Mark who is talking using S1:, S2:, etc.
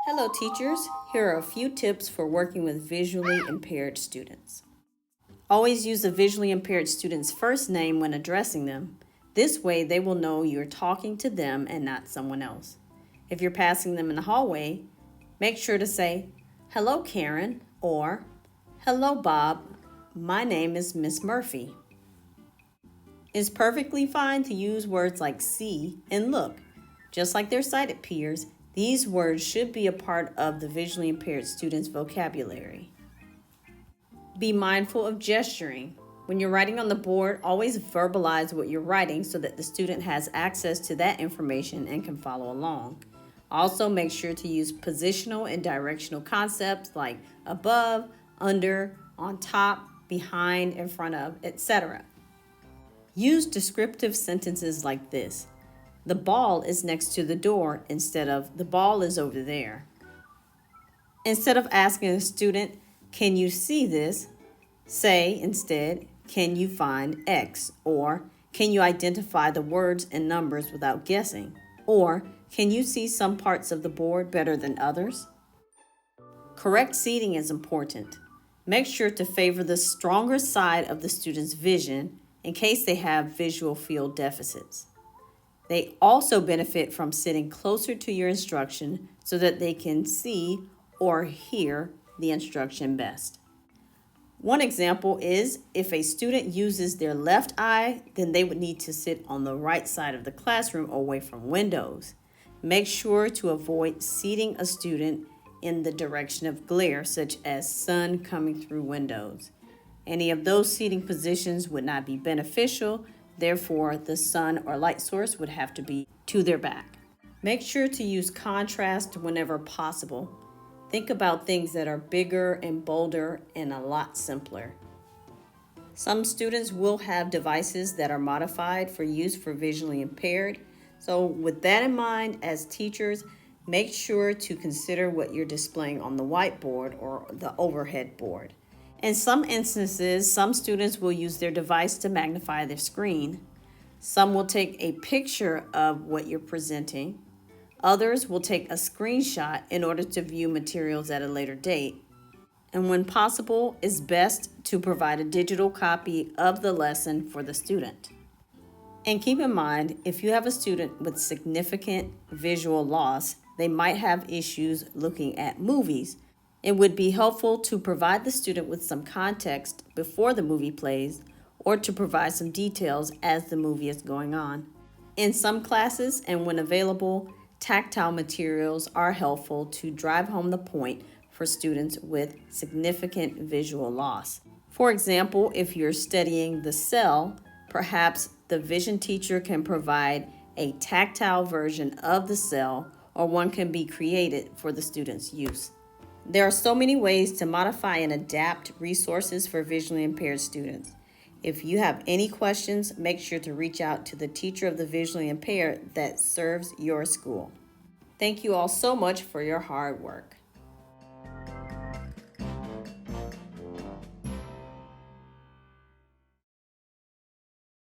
S1: Hello teachers, here are a few tips for working with visually impaired students. Always use the visually impaired student's first name when addressing them. This way they will know you're talking to them and not someone else. If you're passing them in the hallway, make sure to say, "Hello Karen," or "Hello Bob, my name is Miss Murphy." It's perfectly fine to use words like see and look. Just like their sighted peers, these words should be a part of the visually impaired student's vocabulary. Be mindful of gesturing. When you're writing on the board, always verbalize what you're writing so that the student has access to that information and can follow along. Also, make sure to use positional and directional concepts like above, under, on top, behind, in front of, etc. Use descriptive sentences like this. The ball is next to the door instead of the ball is over there. Instead of asking a student, "Can you see this?" say instead, "Can you find X?" or "Can you identify the words and numbers without guessing?" or "Can you see some parts of the board better than others?" Correct seating is important. Make sure to favor the stronger side of the student's vision in case they have visual field deficits. They also benefit from sitting closer to your instruction so that they can see or hear the instruction best. One example is if a student uses their left eye, then they would need to sit on the right side of the classroom away from windows. Make sure to avoid seating a student in the direction of glare, such as sun coming through windows. Any of those seating positions would not be beneficial. Therefore, the sun or light source would have to be to their back. Make sure to use contrast whenever possible. Think about things that are bigger and bolder and a lot simpler. Some students will have devices that are modified for use for visually impaired. So with that in mind, as teachers, make sure to consider what you're displaying on the whiteboard or the overhead board. In some instances, some students will use their device to magnify their screen. Some will take a picture of what you're presenting. Others will take a screenshot in order to view materials at a later date. And when possible, it's best to provide a digital copy of the lesson for the student. And keep in mind, if you have a student with significant visual loss, they might have issues looking at movies. It would be helpful to provide the student with some context before the movie plays or to provide some details as the movie is going on. In some classes, and when available, tactile materials are helpful to drive home the point for students with significant visual loss. For example, if you're studying the cell, perhaps the vision teacher can provide a tactile version of the cell, or one can be created for the student's use. There are so many ways to modify and adapt resources for visually impaired students. If you have any questions, make sure to reach out to the teacher of the visually impaired that serves your school. Thank you all so much for your hard work.